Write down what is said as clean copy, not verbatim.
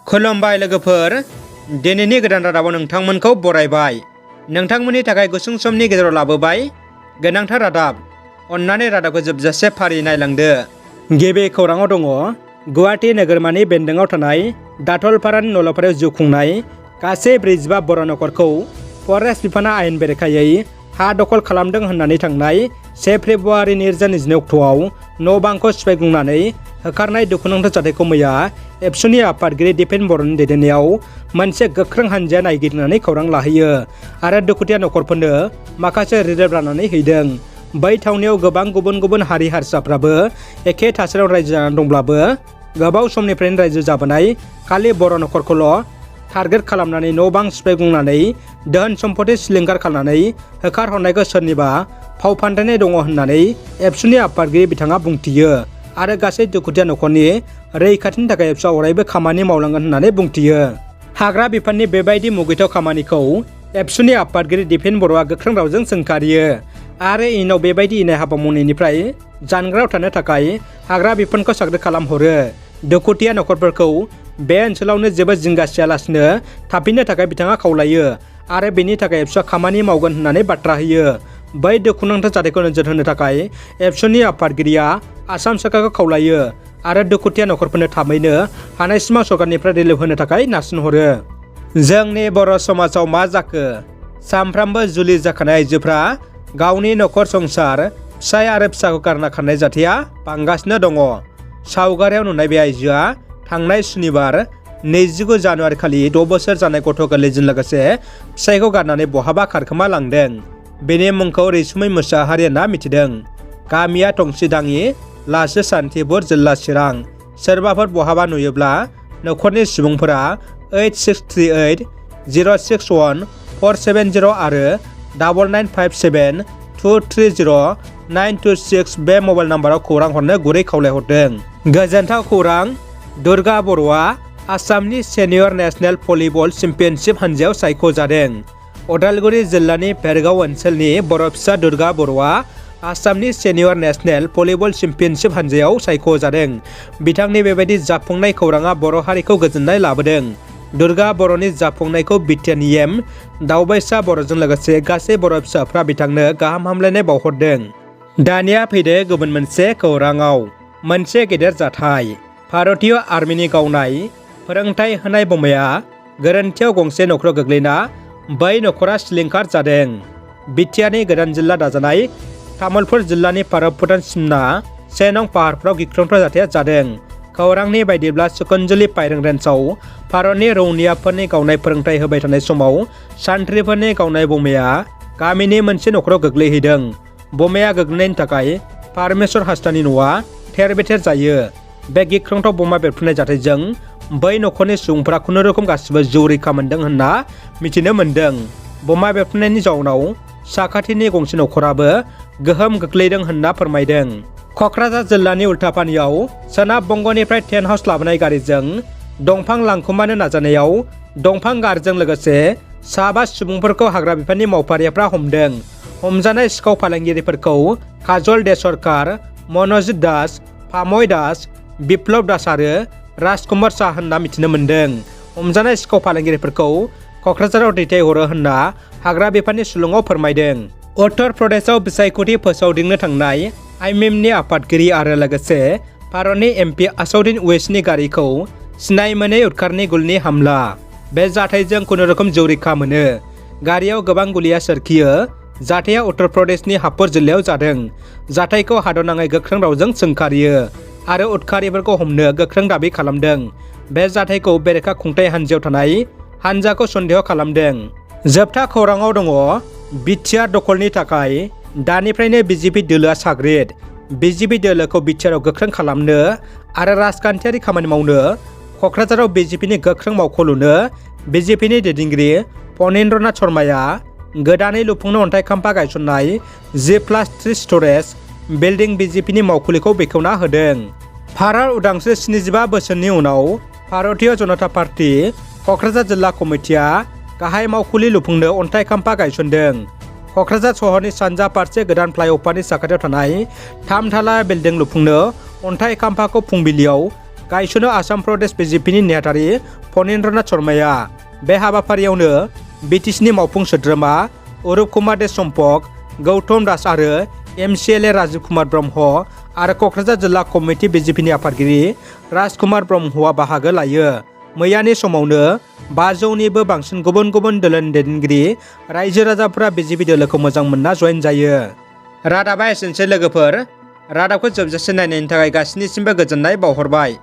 खुलुमबाय लोगोफोर, दिनैनि गोदान रादाबाव नोंथांमोनखौ बरायबाय। नोंथांमोननि थाखाय गुसुं समनि गेजेराव लाबोबाय गोनांथार रादाब। अन्नानै रादाबखौ जोबजासे फारि नायलांदो। गिबि खौराङाव दङ, गुवाहाटी नोगोरमानि बेन्दोङाव थानाय दाथलपारानि नलपारायाव जिउ खुंनाय गासै 45 बर' नखरखौ फरेस्ट बिफाना आयेन बेरेखायै हा दखल खालामदों होननानै थांनाय 1 फेब्रुवारि 2022 अक्ट'आव न' बांखौ सिफायग्लुंनानै होखारनाय दुखुनांथाव जाथायखौ मैया एबसुनि आफादगिरि दिपेन बर'नि दैदेननायाव मोनसे गोख्रों हानजाया नायगिरनानै खौरां लाहैयो आरो दुखुथिया नखरफोरनो माखासे रिलिफ राननानै हैदों। बै थावनियाव गोबां गुबुन गुबुन हारि हारिसाफ्राबो एखे थासारियाव रायजो जानानै दंब्लाबो गोबाव समनिफ्रायनो रायजो जाबोनाय खालि बर' नखरखौल' टारगेट खालामनानै न' बां सिफायग्लुंनानै धोन सम्पति सिलिंखार खालामनानै होखारहरनायखौ सोरनिबा फाव फान्दायनाय दङ होननानै एबसुनि आफादगिरि बिथाङा बुंथियो आरो गासै दुखुथिया नखरनि रैखाथिनि थाखाय एबसुआ अरायबो खामानि मावलांगोन होननानै बुंथियो। हाग्रा बिफाननि बेबायदि मुगैथाव खामानिखौ एबसुनि आफादगिरि दिपेन बर'आ गोख्रों रावजों सोंखारियो आरो इयुनाव बेबायदि इनाय हाबा मावनायनिफ्राय जानगाराव थानो थाखाय हाग्रा बिफानखौ साग्रिद खालामहरो। दुखुथिया नखरफोरखौ बे ओनसोलावनो जेबो जिंगा सियालासिनो थाफिननो थाखाय बिथाङा खावलायो आरो बेनि थाखाय एबसुआ खामानि मावगोन होननानै बाथ्रा होयो। बै दुखुनांथाव जाथायखौ नोजोर होनो थाखाय एबसुनि आफादगिरिया आसाम सरकारखौ खावलायो आरो दुखुथिया नखरफोरनो थाबैनो हानायसिमाव सरकारनिफ्राय रिलिफ होनो थाखाय नारसिनहरो। जोंनि बर' समाजाव मा जाखो? सानफ्रामबो जुलि जाखानाय आइजोफ्रा गावनि नखर संसार, फिसाय आरो फिसाखौ गारना खारनाय जाथाया बांगासिनो दङ। सावगारियाव नुनाय बे आइजोआ थांनाय सुनिबार 29 जानुवारि खालि 6 बोसोर जानाय गथ' गोरलैजों लोगोसे फिसायखौ गारनानै बहाबा खारखोमा लांदों। बेनि मुंखौ रैसुमै मोसाहारि होनना मिथिदों। गामिया टंसिदाङि, लासो सान्तिपुर, जिल्ला चिरां। सोरबाफोर बहाबा नुयोब्ला नखरनि सुबुंफोरा 8638 061 470 आरो 9957 230 926 बे मबाइल नाम्बाराव खौरां हरनो गुरै खावलायहरदों। गोजोनथाव खौरां, दुर्गा बर'आ आसामनि सेनियर नेशनेल भलिबल चेम्पियनशिप हानजायाव सायख'जादों। उदालगुरि जिल्लानि भेरगाव ओनसोलनि बर' फिसा दुर्गा बर'आ आसामनि सेनियर नेशनेल भलिबल चेम्पियनशिप हानजायाव सायख'जादों। बिथांनि बेबायदि जाफुंनाय खौराङा बर' हारिखौ गोजोननाय लाबोदों। दुर्गा बर'नि जाफुंनायखौ BTR दावबायसा बर'जों लोगोसे गासै बर' फिसाफ्रा बिथांनो गाहाम हामलायनाय बावहरदों। दानिया फैदो गुबुन मोनसे खौराङाव। मोनसे गेदेर जाथाय। भारतीय आर्मिनि गावनाय फोरोंथाय होनाय बमाया गोरोन्थियाव गंसे नखराव गोग्लैना बै नखरा सिलिंखार जादों। BTRनि गोदान जिल्ला दाजानाय तामुलपुर जिल्लानि भारत भुटान सिमना 1 नं पाहारफोराव गिख्रंथाव जाथाया जादों। खौरांनि बायदिब्ला सुकुनजुलि फायरिं रेन्जआव भारतनि रौनियाफोरनि गावनाय फोरोंथाय होबाय थानाय समाव सान्थ्रिफोरनि गावनाय बमाया गामिनि मोनसे नखराव गोग्लैहैदों। बमाया गोग्लैनायनि थाखाय पारमेश्वर हासदानि न'आ थेर-बेथेर जायो। बे गिख्रंथाव बमा बेरफ्रुनाय जाथायजों बै नखरनि सुबुंफोरा खुनुरुखुम गासिबो जिउ रैखा मोनदों होनना मिथिनो मोन्दों। बमा बेरफ्रुनायनि जाउनाव साखाथिनि गंसे नखराबो गोहोम गोग्लैदों होनना फोरमायदों। क'क्राझार जिल्लानि उल्टापानियाव सोनाब बंगनिफ्राय टेन्ट हाउस लाबोनाय गारिजों दंफां लांखुमानो नाजानायाव दंफां गारजों लोगोसे 5 सुबुंफोरखौ हाग्रा बिफाननि मावफारियाफ्रा हमदों। हमजानाय सिखाव फालांगिरिफोरखौ काजल दे सरकार, मनजित दास, पामय दास, बिप्लब दास आरो राजकुमार शाह होनना मिथिनो मोन्दों। हमजानाय सिखाव फालांगिरिफोरखौ क'क्राझाराव दैथायहरो होनना हाग्रा बिफाननि सुलुङाव फोरमायदों। उत्तर प्रदेशआव बिसायख'थि फोसावदिंनो थांनाय IMMनि आफादगिरि आरो लोगोसे भारतनि MP आसाउद्दिन अवैसीनि गारिखौ सिनाय मोनै उदखारनि गुलिनि हामला। बे जाथायजों खुनुरुखुम जिउ रैखा मोनो। गारियाव गोबां गुलिया सोरखियो। जाथाया उत्तर प्रदेशनि हापुर जिल्लायाव जादों। जाथायखौ हादरनाङै गोख्रों रावजों सोंखारियो आरो उदखारिफोरखौ हमनो गोख्रों दाबि खालामदों। बे जाथायखौ बेरेखा खुंथाय हान्जायाव थानाय हान्जाखौ सन्देह खालामदों। जोबथा खौराङाव दङ, BTR दखलनि थाखाय दानिफ्रायनो BJP दोलोआ साग्रिद। BJP दोलोखौ BTRआव गोख्रों खालामनो आरो राजखान्थियारि खामानि मावनो क'क्राझाराव BJPनि गोख्रों मावख' लुनो BJPनि दैदेनगिरि फणीन्द्रनाथ शर्माया गोदानै लुफुंनो अन्थाइ खाम्फा गायसननाय G+3 स्टरेज बिल्डिं BJPनि मावखुलिखौ बेखेवना होदों। भारत उदांस्रि 75 बोसोरनि उनाव भारतीय जनता पार्टी क'क्राझार जिल्ला कमिटिया गाहाय मावखुलि लुफुंनो अन्थाइ खाम्फा गायसनदों। क'क्राझार सहरनि सानजा फारसे गोदान फ्लाइअभारनि साखाथियाव थानाय 3 थाला बिल्डिं लुफुंनो अन्थाइ खाम्फाखौ फुंबिलियाव गायसनो आसाम प्रदेश बिजेपिनि नेहाथारि फणीन्द्रनाथ शर्माया बे हाबाफारियावनो बिटिसिनि मावफुं सोद्रोमा अरुप कुमार दे सम्पक, गौतम दास आरो MCLA राजीव कुमार ब्रह्म आरो क'क्राझार जिल्ला कमिटि बिजेपिनि आफादगिरि राजकुमार ब्रह्मआ बाहागो लायो। मैयानि समावनो 500निबो बांसिन गुबुन गुबुन दोलोनि दैदेनगिरि रायजो राजाफोरा बिजेपि दोलोखौ मोजां मोनना जयेन जायो। रादाबा एसेनोसै लोगोफोर। रादाबखौ जोबजासे नायनायनि थाखाय गासैनिसिमबो गोजोननाय बावहरबाय।